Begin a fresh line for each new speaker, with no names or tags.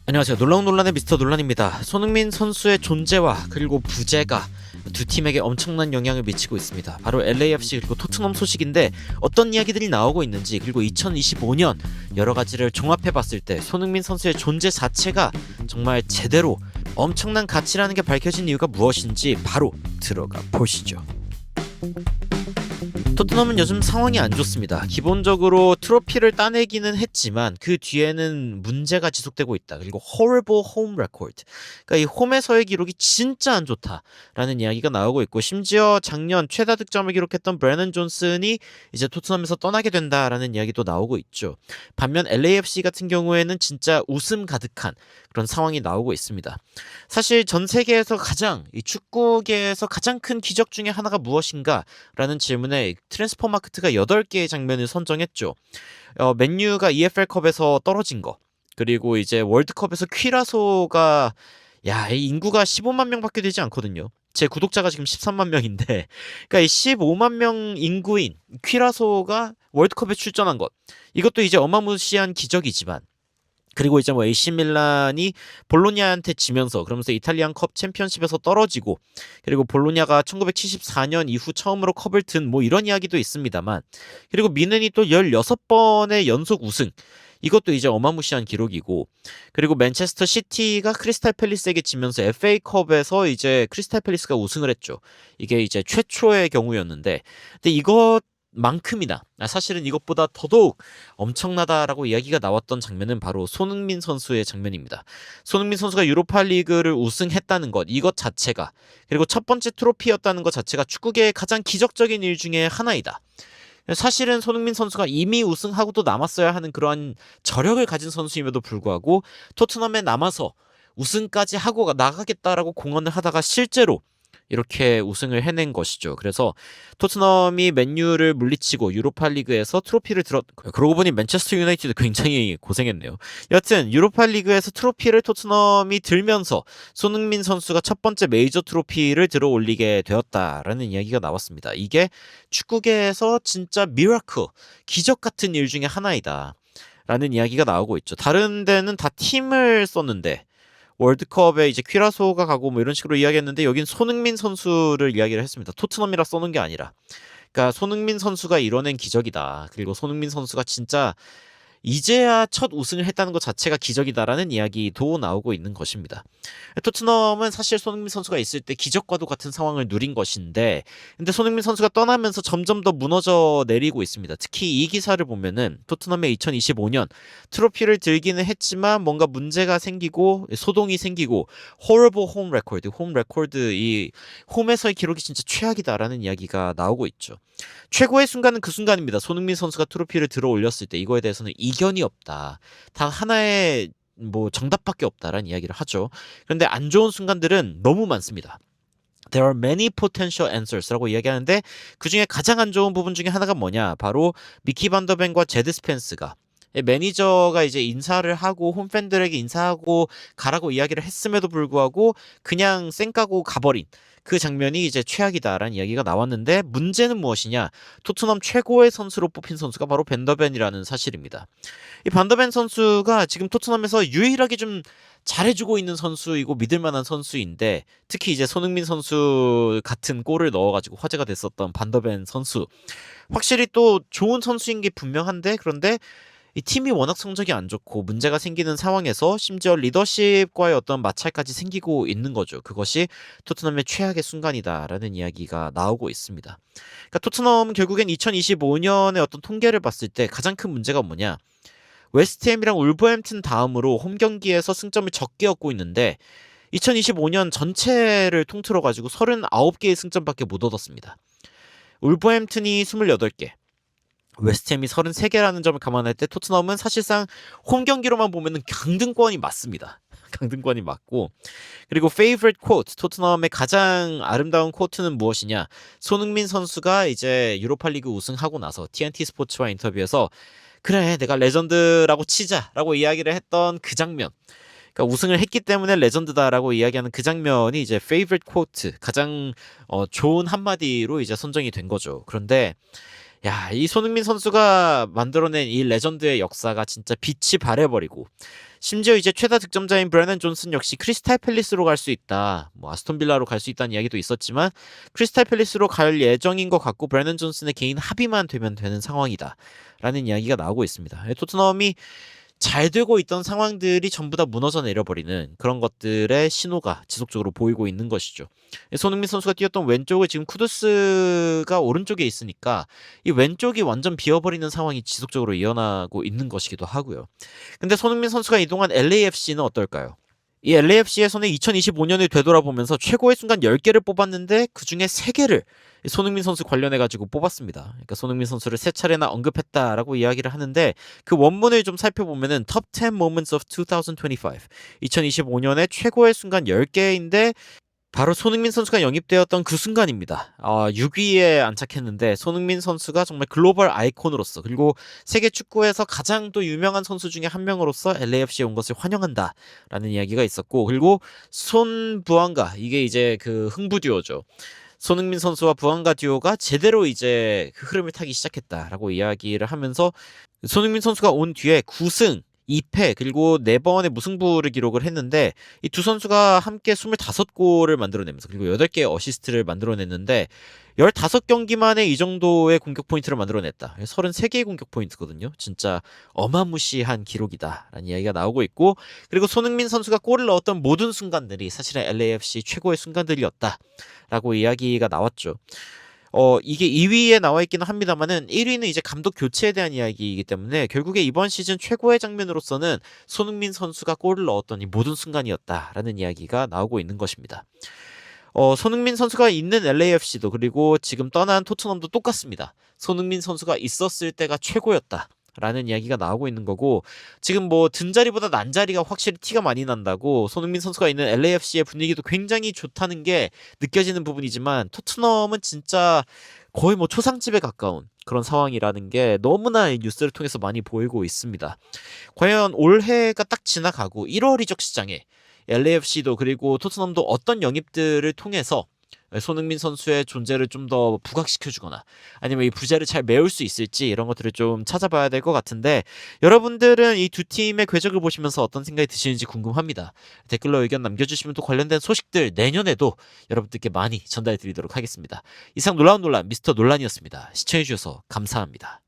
안녕하세요. 놀라운 논란의 미스터 논란입니다. 손흥민 선수의 존재와 그리고 부재가 두 팀에게 엄청난 영향을 미치고 있습니다. 바로 LAFC 그리고 토트넘 소식인데 어떤 이야기들이 나오고 있는지, 그리고 2025년 여러 가지를 종합해 봤을 때 손흥민 선수의 존재 자체가 정말 제대로 엄청난 가치라는 게 밝혀진 이유가 무엇인지 바로 들어가 보시죠. 토트넘은 요즘 상황이 안 좋습니다. 기본적으로 트로피를 따내기는 했지만 그 뒤에는 문제가 지속되고 있다. 그리고 horrible home record, 그러니까 이 홈에서의 기록이 진짜 안 좋다라는 이야기가 나오고 있고, 심지어 작년 최다 득점을 기록했던 브래넌 존슨이 이제 토트넘에서 떠나게 된다라는 이야기도 나오고 있죠. 반면 LAFC 같은 경우에는 진짜 웃음 가득한 그런 상황이 나오고 있습니다. 사실 전 세계에서 이 축구계에서 가장 큰 기적 중에 하나가 무엇인가라는 질문에 트랜스포마크트가 8개의 장면을 선정했죠. 맨유가 EFL컵에서 떨어진 거, 그리고 이제 월드컵에서 퀴라소가, 이 인구가 15만 명밖에 되지 않거든요. 제 구독자가 지금 13만 명인데, 그러니까 이 15만 명 인구인 퀴라소가 월드컵에 출전한 것, 이것도 이제 어마무시한 기적이지만, 그리고 이제 뭐 AC 밀란이 볼로냐한테 지면서, 그러면서 이탈리안 컵 챔피언십에서 떨어지고, 그리고 볼로냐가 1974년 이후 처음으로 컵을 든 뭐 이런 이야기도 있습니다만, 그리고 미넨이 또 16번의 연속 우승, 이것도 이제 어마무시한 기록이고, 그리고 맨체스터 시티가 크리스탈 팰리스에게 지면서 FA컵에서 이제 크리스탈 팰리스가 우승을 했죠. 이게 이제 최초의 경우였는데, 근데 이것만큼이나, 사실은 이것보다 더더욱 엄청나다라고 이야기가 나왔던 장면은 바로 손흥민 선수의 장면입니다. 손흥민 선수가 유로파 리그를 우승했다는 것, 이것 자체가, 그리고 첫 번째 트로피였다는 것 자체가 축구계의 가장 기적적인 일 중에 하나이다. 사실은 손흥민 선수가 이미 우승하고도 남았어야 하는 그러한 저력을 가진 선수임에도 불구하고 토트넘에 남아서 우승까지 하고 나가겠다라고 공언을 하다가 실제로 이렇게 우승을 해낸 것이죠. 그래서 토트넘이 맨유를 물리치고 유로파리그에서 트로피를 그러고 보니 맨체스터 유나이티드 굉장히 고생했네요. 여튼 유로파리그에서 트로피를 토트넘이 들면서 손흥민 선수가 첫 번째 메이저 트로피를 들어 올리게 되었다라는 이야기가 나왔습니다. 이게 축구계에서 진짜 미라클, 기적 같은 일 중에 하나이다 라는 이야기가 나오고 있죠. 다른 데는 다 팀을 썼는데, 월드컵에 이제 퀴라소가 가고 뭐 이런 식으로 이야기했는데, 여긴 손흥민 선수를 이야기를 했습니다. 토트넘이라 써놓은 게 아니라. 그러니까 손흥민 선수가 이뤄낸 기적이다. 그리고 손흥민 선수가 진짜 이제야 첫 우승을 했다는 것 자체가 기적이다라는 이야기도 나오고 있는 것입니다. 토트넘은 사실 손흥민 선수가 있을 때 기적과도 같은 상황을 누린 것인데, 근데 손흥민 선수가 떠나면서 점점 더 무너져 내리고 있습니다. 특히 이 기사를 보면은 토트넘의 2025년 트로피를 들기는 했지만 뭔가 문제가 생기고 소동이 생기고, horrible home record, 이 홈에서의 기록이 진짜 최악이다라는 이야기가 나오고 있죠. 최고의 순간은 그 순간입니다. 손흥민 선수가 트로피를 들어 올렸을 때 이거에 대해서는 이견이 없다. 단 하나의 뭐 정답밖에 없다라는 이야기를 하죠. 그런데 안 좋은 순간들은 너무 많습니다. There are many potential answers라고 이야기하는데, 그 중에 가장 안 좋은 부분 중에 하나가 뭐냐? 바로 미키 반더벤과 제드 스펜스가, 매니저가 이제 인사를 하고 홈팬들에게 인사하고 가라고 이야기를 했음에도 불구하고 그냥 쌩까고 가버린 그 장면이 이제 최악이다라는 이야기가 나왔는데, 문제는 무엇이냐? 토트넘 최고의 선수로 뽑힌 선수가 바로 벤더벤이라는 사실입니다. 이 반더벤 선수가 지금 토트넘에서 유일하게 좀 잘해주고 있는 선수이고 믿을 만한 선수인데, 특히 이제 손흥민 선수 같은 골을 넣어가지고 화제가 됐었던 반더벤 선수, 확실히 또 좋은 선수인 게 분명한데, 그런데 이 팀이 워낙 성적이 안 좋고 문제가 생기는 상황에서 심지어 리더십과의 어떤 마찰까지 생기고 있는 거죠. 그것이 토트넘의 최악의 순간이다라는 이야기가 나오고 있습니다. 그러니까 토트넘은 결국엔 2025년의 어떤 통계를 봤을 때 가장 큰 문제가 뭐냐? 웨스트햄이랑 울버햄튼 다음으로 홈 경기에서 승점을 적게 얻고 있는데, 2025년 전체를 통틀어 가지고 39개의 승점밖에 못 얻었습니다. 울버햄튼이 28개, 웨스트햄이 33개라는 점을 감안할 때 토트넘은 사실상 홈 경기로만 보면은 강등권이 맞습니다. 강등권이 맞고, 그리고 favorite quote, 토트넘의 가장 아름다운 코트는 무엇이냐? 손흥민 선수가 이제 유로파리그 우승하고 나서 TNT 스포츠와 인터뷰에서 그래, 내가 레전드라고 치자라고 이야기를 했던 그 장면, 그러니까 우승을 했기 때문에 레전드다라고 이야기하는 그 장면이 이제 favorite quote, 가장 좋은 한마디로 이제 선정이 된 거죠. 그런데 야, 이 손흥민 선수가 만들어낸 이 레전드의 역사가 진짜 빛이 발해버리고 심지어 이제 최다 득점자인 브래넌 존슨 역시 크리스탈 팰리스로 갈 수 있다. 뭐 아스톤 빌라로 갈 수 있다는 이야기도 있었지만 크리스탈 팰리스로 갈 예정인 것 같고 브래넌 존슨의 개인 합의만 되면 되는 상황이다. 라는 이야기가 나오고 있습니다. 토트넘이 잘 되고 있던 상황들이 전부 다 무너져 내려버리는 그런 것들의 신호가 지속적으로 보이고 있는 것이죠. 손흥민 선수가 뛰었던 왼쪽을 지금 쿠두스가 오른쪽에 있으니까 이 왼쪽이 완전 비어버리는 상황이 지속적으로 이어나고 있는 것이기도 하고요. 근데 손흥민 선수가 이동한 LAFC는 어떨까요? 이 LAFC에서는 2025년을 되돌아보면서 최고의 순간 10개를 뽑았는데 그중에 3개를 손흥민 선수 관련해가지고 뽑았습니다. 그러니까 손흥민 선수를 3차례나 언급했다라고 이야기를 하는데 그 원문을 좀 살펴보면은 Top 10 Moments of 2025 2025년의 최고의 순간 10개인데 바로 손흥민 선수가 영입되었던 그 순간입니다. 6위에 안착했는데 손흥민 선수가 정말 글로벌 아이콘으로서 그리고 세계 축구에서 가장 또 유명한 선수 중에 한 명으로서 LAFC에 온 것을 환영한다라는 이야기가 있었고 그리고 손부안가 이게 이제 그 흥부 듀오죠. 손흥민 선수와 부안가 듀오가 제대로 이제 그 흐름을 타기 시작했다라고 이야기를 하면서 손흥민 선수가 온 뒤에 9승 2패 그리고 4번의 무승부를 기록을 했는데 이 두 선수가 함께 25골을 만들어내면서 그리고 8개의 어시스트를 만들어냈는데 15경기 만에 이 정도의 공격 포인트를 만들어냈다. 33개의 공격 포인트거든요. 진짜 어마무시한 기록이다라는 이야기가 나오고 있고 그리고 손흥민 선수가 골을 넣었던 모든 순간들이 사실은 LAFC 최고의 순간들이었다라고 이야기가 나왔죠. 이게 2위에 나와 있기는 합니다만은 1위는 이제 감독 교체에 대한 이야기이기 때문에 결국에 이번 시즌 최고의 장면으로서는 손흥민 선수가 골을 넣었던 이 모든 순간이었다라는 이야기가 나오고 있는 것입니다. 손흥민 선수가 있는 LAFC도 그리고 지금 떠난 토트넘도 똑같습니다. 손흥민 선수가 있었을 때가 최고였다. 라는 이야기가 나오고 있는 거고 지금 뭐 든자리보다 난자리가 확실히 티가 많이 난다고 손흥민 선수가 있는 LAFC의 분위기도 굉장히 좋다는 게 느껴지는 부분이지만 토트넘은 진짜 거의 뭐 초상집에 가까운 그런 상황이라는 게 너무나 뉴스를 통해서 많이 보이고 있습니다. 과연 올해가 딱 지나가고 1월 이적 시장에 LAFC도 그리고 토트넘도 어떤 영입들을 통해서 손흥민 선수의 존재를 좀 더 부각시켜주거나 아니면 이 부재를 잘 메울 수 있을지 이런 것들을 좀 찾아봐야 될 것 같은데 여러분들은 이 두 팀의 궤적을 보시면서 어떤 생각이 드시는지 궁금합니다. 댓글로 의견 남겨주시면 또 관련된 소식들 내년에도 여러분들께 많이 전달드리도록 하겠습니다. 이상 놀라운 논란 미스터 논란이었습니다. 시청해주셔서 감사합니다.